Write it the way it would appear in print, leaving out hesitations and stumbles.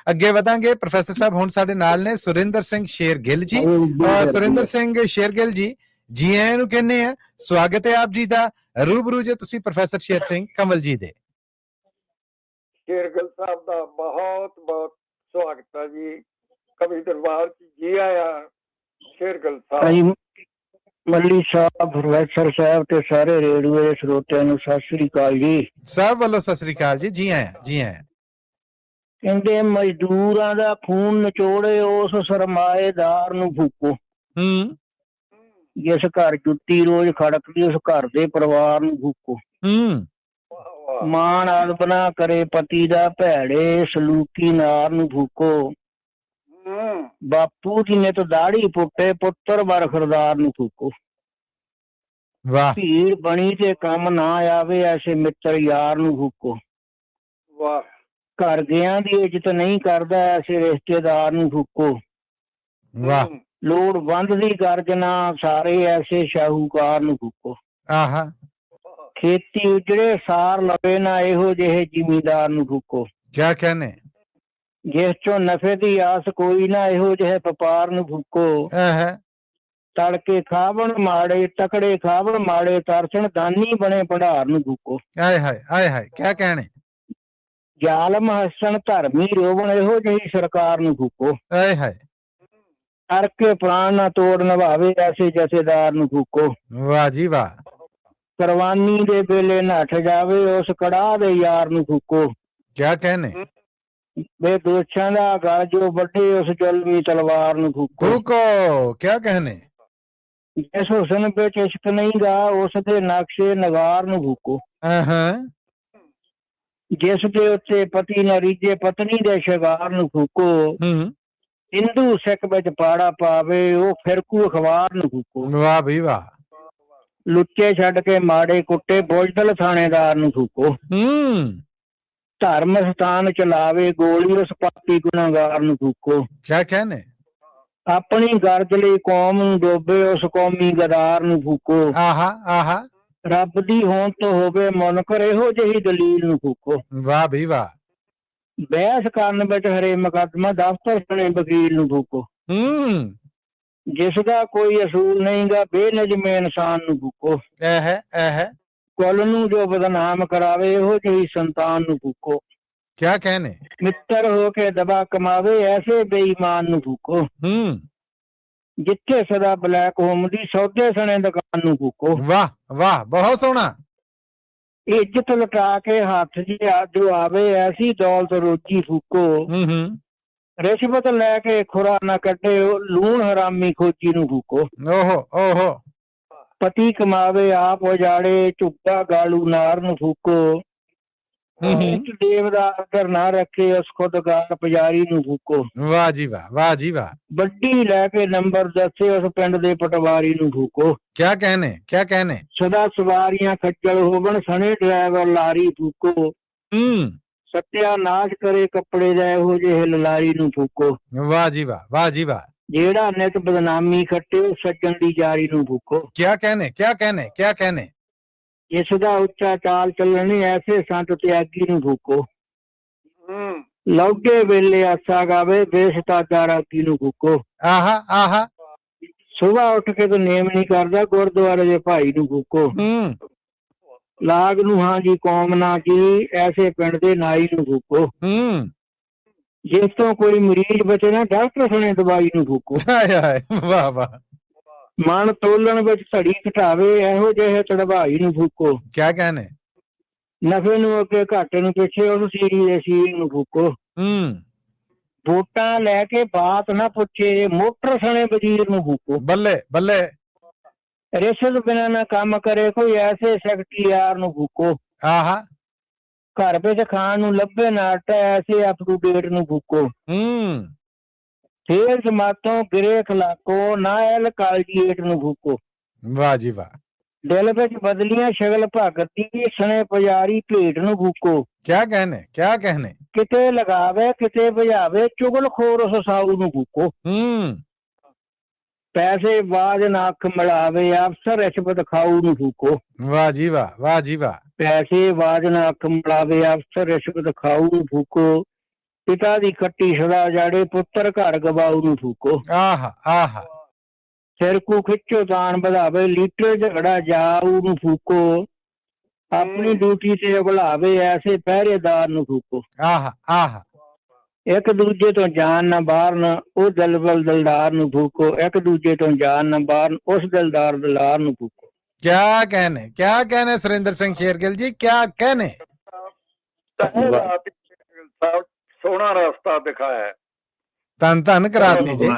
ਅੱਗੇ ਵਧਾਂਗੇ। ਪ੍ਰੋਫੈਸਰ ਸਾਹਿਬ ਹੁਣ ਸਾਡੇ ਨਾਲ ਨੇ ਸੁਰਿੰਦਰ ਸਿੰਘ ਸ਼ੇਰਗਿੱਲ ਜੀ। ਸੁਰਿੰਦਰ ਸਿੰਘ ਸ਼ੇਰਗਿੱਲ ਜੀ ਆਇਆਂ ਨੂੰ ਕਹਿੰਦੇ ਆ, ਸਵਾਗਤ ਹੈ ਆਪ ਜੀ ਦਾ। ਰੂਬਰੂ ਜੇ ਤੁਸੀਂ ਪ੍ਰੋਫੈਸਰ ਸ਼ੇਰ ਸਿੰਘ ਕੰਵਲ ਜੀ ਦੇ। ਸ਼ੇਰਗਿੱਲ ਸਾਹਿਬ ਦਾ ਬਹੁਤ ਬਹੁਤ ਸਵਾਗਤ ਹੈ ਜੀ ਕਵੀ ਦਰਬਾਰ ਚ। ਜੀ ਆਇਆ ਸ਼ੇਰਗਿੱਲ ਸਾਹਿਬ। ਮੱਲੀ ਸਾਹਿਬ, ਪ੍ਰੋਫੈਸਰ ਸਾਹਿਬ ਤੇ ਸਾਰੇ ਰੇਡੀਓ ਦੇ ਸਰੋਤਿਆਂ ਨੂੰ ਸਤਿ ਸ੍ਰੀ ਅਕਾਲ ਜੀ। ਸਭ ਵੱਲੋਂ ਸਤਿ ਸ੍ਰੀ ਅਕਾਲ ਜੀ। ਜੀ ਆਇਆਂ, ਜੀ ਆਇਆਂ। ਕਹਿੰਦੇ ਮਜ਼ਦੂਰਾਂ ਦਾ ਖੂਨ ਨਿਚੋੜੇ ਉਸ ਸਰਮਾਏਦਾਰ ਨੂੰ ਫੂਕੋ। ਜਿਸ ਘਰ ਜੁੱਤੀ ਰੋਜ਼ ਖੜਕਦੀ ਉਸ ਘਰ ਦੇ ਪਰਿਵਾਰ ਨੂੰ ਫੂਕੋ। ਮਾਣ ਅਦਬਨਾ ਕਰੇ ਪਤੀ ਦਾ ਭੈੜੇ ਸਲੂਕੀ ਨਾਰ ਨੂੰ ਫੂਕੋ। ਬਾਪੂ ਦੀ ਨਿਤ ਦਾੜੀ ਪੁੱਟੇ ਪੁੱਤਰ ਬਰਖਰਦਾਰ ਨੂੰ ਫੂਕੋ। ਵਾਹ। ਭੀੜ ਬਣੀ ਤੇ ਕੰਮ ਨਾ ਆਵੇ ਐਸੇ ਮਿੱਤਰ ਯਾਰ ਨੂੰ ਫੂਕੋ। ਵਾਹ। ਘਰ ਗਿਆਂ ਦੀ ਇੱਜ਼ਤ ਨਹੀਂ ਕਰਦਾ ਐਸੇ ਰਿਸ਼ਤੇਦਾਰ ਨੂੰ ਫੂਕੋ। ਵਾਹ। ਲੋੜਵੰਦ ਦੀ ਗਰਜਨਾ ਸਾਰੇ ਐਸੇ ਸ਼ਾਹੂਕਾਰ ਨੂੰ ਫੂਕੋ। ਆਹਾ। ਖੇਤੀ ਉਜੜੇ ਸਾਰ ਲਵੇ ਨਾ ਇਹੋ ਜਿਹੇ ਜ਼ਿਮੀਦਾਰ ਨੂੰ ਫੂਕੋ। ਕਿਆ कहने। ਜਿਸ ਚੋਂ ਨਫੇ ਦੀ ਆਸ ਕੋਈ ਨਾ ਇਹੋ ਜਿਹੇ ਵਪਾਰ ਨੂੰ ਫੂਕੋ। ਤੜਕੇ ਖਾਵਣ ਮਾੜੇ ਤਕੜੇ ਖਾਵਣ ਮਾੜੇ ਤਰਸਣ ਦਾਨੀ ਬਣੇ ਭੰਡਾਰ ਨੂੰ ਫੂਕੋ। ਆਏ ਹਾਏ ਆਏ ਹਾਏ ਕਿਆ कहने। ਜ਼ਾਲਮ ਹੱਸਣ ਧਰਮੀ ਰੋਵਣ ਇਹੋ ਜਿਹੀ ਸਰਕਾਰ ਨੂੰ ਫੂਕੋ। ਆਏ ਹਾਏ। ਕਰਕੇ ਪ੍ਰਾਣ ਨਾ ਤੋੜ ਨਿਭਾਵੇ ਐਸੇ ਜਥੇਦਾਰ ਨੂੰ ਫੂਕੋ। ਵਾਹ ਜੀ ਵਾਹ। ਕੁਰਬਾਨੀ ਦੇ ਵੇਲੇ ਨੱਠ ਜਾਵੇ ਉਸ ਕੜਾਹ ਦੇ ਯਾਰ ਨੂੰ ਫੂਕੋ। ਕਿਆ कहने। ਵੇ ਦੋਸ਼ਾਂ ਦਾ ਗਲ ਜੋ ਵੱਡੇ ਉਸ ਜ਼ੁਲਮੀ ਤਲਵਾਰ ਨੂੰ ਫੂਕੋ। ਫੂਕੋ ਕਿਆ कहने। ਜਿਸ ਹੁਸਨ ਵਿੱਚ ਇਸ਼ਕ ਨਹੀਂ ਗਾ ਉਸ ਦੇ ਨਕਸ਼ੇ ਨਗਾਰ ਨੂੰ ਫੂਕੋ। ਜਿਸ ਦੇ ਉੱਤੇ ਪਤੀ ਨਾ ਰੀਝੇ ਪਤਨੀ ਦੇ ਸ਼ਿੰਗਾਰ ਨੂੰ ਫੂਕੋ। ਹਿੰਦੂ ਸਿੱਖ ਵਿੱਚ ਪਾੜਾ ਪਾਵੇ ਉਹ ਫਿਰਕੂ ਅਖਬਾਰ ਨੂੰ ਫੂਕੋ। ਵਾਹ ਵੀ ਵਾਹ। ਲੁੱਚੇ ਛੱਡ ਕੇ ਮਾੜੇ ਕੁੱਟੇ ਬੁਜ਼ਦਿਲ ਥਾਣੇਦਾਰ ਨੂੰ ਫੂਕੋ। ਧਰਮ ਸਥਾਨ ਚਲਾਵੇ ਗੋਲੀ ਉਸ ਪਾਪੀ ਗੁਨਾਹਗਾਰ ਨੂੰ ਫੂਕੋ। ਕਿਆ कहने। ਆਪਣੀ ਗਰਜ ਲਈ ਕੌਮ ਨੂੰ ਡੋਬੇ ਉਸ ਕੌਮੀ ਗਦਾਰ ਨੂੰ ਫੂਕੋ। ਆਹਾ ਆਹਾ। ਰੱਬ ਦੀ ਹੋਂਦ ਤੋਂ ਹੋਵੇ ਮੁਨਕਰ ਇਹੋ ਜਿਹੀ ਦਲੀਲ ਨੂੰ ਫੂਕੋ। ਵਾਹ ਵੀ ਵਾਹ। ਬਹਿਸ ਕਰਨ ਵਿੱਚ ਹਰੇ ਮੁਕੱਦਮਾ ਦਫ਼ਤਰ ਸਣੇ ਵਕੀਲ ਨੂੰ ਫੂਕੋ। ਜਿਸ ਦਾ ਕੋਈ ਅਸੂਲ ਨਹੀਂ ਗਾ ਬੇਨਜ਼ਮੇ ਇਨਸਾਨ ਨੂੰ ਫੂਕੋ। ਕੁੱਲ ਨੂੰ ਜੋ ਬਦਨਾਮ ਕਰਾਵੇ ਇਹੋ ਜਿਹੀ ਸੰਤਾਨ ਨੂੰ ਫੂਕੋ। ਕਿਆ कहने। ਮਿੱਤਰ ਹੋ ਕੇ ਦਬਾ ਕਮਾਵੇ ਐਸੇ ਬੇਈਮਾਨ ਨੂੰ ਫੂਕੋ। ਜਿੱਥੇ ਸਦਾ ਬਲੈਕ ਹੋਮ ਦੀ ਸੌਦੇ ਸਣੇ ਦੁਕਾਨ ਨੂੰ ਫੂਕੋ। ਵਾਹ ਵਾਹ ਬਹੁਤ ਸੋਹਣਾ। ਇੱਜ਼ਤ ਲੁਟਾ ਕੇ ਹੱਥ ਜੋ ਆਵੇ ਐਸੀ ਦੌਲਤ ਰੋਜੀ ਫੂਕੋ। ਰਿਸ਼ਵਤ ਲੈ ਕੇ ਖੁਰਾ ਨਾ ਕੱਢੇ ਲੂਣ ਹਰਾਮੀ ਖੋਜੀ ਨੂੰ ਫੂਕੋ। ਓਹੋ ਓਹੋ। ਪਤੀ ਕਮਾਵੇ ਆਪ ਉਜਾੜੇ ਝੁੱਗਾ ਗਾਲੂ ਨਾਰ ਨੂੰ ਫੂਕੋ। ਦੇਵ ਦਾ ਆਦਰ ਨਾ ਰੱਖੇ ਉਸ ਖੁਦਗਾਰ ਪੁਜਾਰੀ ਨੂੰ ਫੂਕੋ। ਵਾਹ ਜੀ ਵਾਹ ਵਾਹ ਜੀ ਵਾਹ। ਵੱਡੀ ਲੈ ਕੇ ਨੰਬਰ ਦੱਸੇ ਉਸ ਪਿੰਡ ਦੇ ਪਟਵਾਰੀ ਨੂੰ ਫੂਕੋ। ਕਿਆ कहने ਕਿਆ कहने। ਸਦਾ ਸਵਾਰੀਆਂ ਖੱਜਲ ਹੋਵਣ ਸਣੇ ਡਰਾਈਵਰ ਲਾਰੀ ਫੂਕੋ। ਸਤਿਆਨਾਸ਼ ਕਰੇ ਕੱਪੜੇ ਦਾ ਇਹੋ ਜਿਹੇ ਲਲਾਰੀ ਨੂੰ ਫੂਕੋ। ਵਾਹ ਜੀ ਵਾਹ ਵਾਹ ਜੀ ਵਾਹ। ਜਿਹੜਾ ਨਿਤ ਬਦਨਾਮੀ ਖੱਟੇ ਉਹ ਸੱਜਣ ਦੀ ਜਾਰੀ ਨੂੰ ਫੂਕੋ। ਕਿਆ कहने ਕਿਆ कहने ਕਿਆ कहने। ਇਸ ਦਾ ਉੱਚਾ ਚਾਲ ਚੱਲਣੀ ਐਸੇ ਸੰਤ ਤਿਆਗੀ ਨੂੰ ਫੂਕੋ। ਲੌਡੇ ਵੇਲੇ ਆਸਾ ਗਾਵੇ ਬੇਸਤਾਦਾ ਰਾਗੀ ਨੂੰ ਫੂਕੋ। ਆਹਾ ਆਹਾ। ਸੁਬਾਹ ਉੱਠ ਕੇ ਤਾਂ ਨੇਮ ਨਹੀਂ ਕਰਦਾ ਗੁਰਦੁਆਰੇ ਦੇ ਭਾਈ ਨੂੰ ਫੂਕੋ। ਲਾਗ ਨੂੰ ਹਾਂ ਜੀ ਕੌਮ ਨਾ ਕੀ ਐਸੇ ਪਿੰਡ ਦੇ ਨਾਈ ਨੂੰ ਫੂਕੋ। ਜਿਸ ਤੋਂ ਕੋਈ ਮਰੀਜ਼ ਬਚੇ ਨਾ ਡਾਕਟਰ ਸੁਣੇ ਦਵਾਈ ਨੂੰ ਫੂਕੋ। ਵਾਹ ਵਾਹ। ਮਨ ਤੋਲਣ ਵਿੱਚ ਧੜੀ ਘਟਾਵੇ ਇਹੋ ਜਿਹੇ ਚੜਵਾਈ ਨੂੰ ਫੂਕੋ। ਕਿਆ कहने। ਨਫੇ ਨੂੰ ਅੱਗੇ ਘਾਟੇ ਨੂੰ ਪਿੱਛੇ ਉਸ ਸੀਰੀ ਦੇ ਸੀਰੀ ਨੂੰ ਫੂਕੋ। ਵੋਟਾਂ ਲੈ ਕੇ ਬਾਤ ਨਾ ਪੁੱਛੇ ਮੋਟਰ ਸਣੇ ਵਜ਼ੀਰ ਨੂੰ ਫੂਕੋ। ਬੱਲੇ ਬੱਲੇ। ਰਿਸ਼ਵਤ ਬਿਨਾਂ ਨਾ ਕੰਮ ਕਰੇ ਕੋਈ ਐਸੇ ਸੈਕਟਰੀਆਰ ਨੂੰ ਫੂਕੋ। ਆਹਾ। ਘਰ ਵਿੱਚ ਖਾਣ ਨੂੰ ਲੱਭੇ ਨਾ ਆਟਾ ਐਸੇ ਅਪ ਟੂ ਡੇਟ ਨੂੰ ਫੂਕੋ। ਫੇਰ ਜਮਾਤੋਂ ਗਿਰੇ ਖਲਾਕੋ ਨਾ ਐਲ ਕਾਲਜੀਏਟ ਨੂੰ ਫੂਕੋ। ਵਾਹ ਜੀ ਵਾਹ। ਦਿਲ ਵਿੱਚ ਬਦਲੀਆਂ ਸ਼ਗਲ ਭਗਤ ਦੀ ਸਣੇ ਪੁਜਾਰੀ ਭੇਟ ਨੂੰ ਫੂਕੋ। ਕਿਆ कहने ਕਿਆ कहने। ਕਿਤੇ ਲਗਾਵੇ ਕਿਤੇ ਭਜਾਵੇ ਚੁਗਲਖੋਰ ਉਸ ਸਾਊ ਨੂੰ ਫੂਕੋ। ਪੈਸੇ ਬਾਜ ਨਾ ਅੱਖ ਮਿਲਾਵੇ ਅਫਸਰ ਰਿਸ਼ਵਤ ਖਾਊ ਨੂੰ ਫੂਕੋ। ਵਾਹ ਜੀ ਵਾਹ ਵਾਹ ਜੀ ਵਾਹ। ਪੈਸੇ ਬਾਜ ਨਾ ਅੱਖ ਮਿਲਾਵੇ ਅਫਸਰ ਰਿਸ਼ਵਤ ਖਾਊ ਨੂੰ ਫੂਕੋ। ਪਿਤਾ ਦੀ ਖੱਟੀ ਸਦਾ ਜਾੜੇ, ਪੁੱਤਰ ਘਰ ਗਵਾਉ ਨੂੰ ਫੂਕੋ। ਆਹਾ ਆਹਾ। ਸਿਰ ਕੂ ਖਿੱਚੋ ਤਾਣ ਵਧਾਵੇ, ਲੀਟਰ ਝਗੜਾ ਜਾਊ ਨੂੰ ਫੂਕੋ। ਆਪਣੀ ਡਿਊਟੀ ਤੇ ਬੁਲਾਵੇ, ਐਸੇ ਪਹਿਰੇਦਾਰ ਨੂੰ ਫੂਕੋ। ਆਹਾ ਆਹਾ। ਇੱਕ ਦੂਜੇ ਤੋਂ ਜਾਨ ਨਾ ਬਾਰਨ, ਉਹ ਦਲਬਲ ਦਿਲਦਾਰ ਨੂੰ ਫੂਕੋ। ਇੱਕ ਦੂਜੇ ਤੋਂ ਜਾਨ ਨਾ ਬਾਰਨ, ਉਸ ਦਿਲਦਾਰ ਦਿਲਾਰ ਨੂੰ ਫੂਕੋ। क्या कहने सुरेंद्र सिंह शेरगिल जी, क्या कहने। सोना रास्ता दिखाया है। धन धन कराती जी।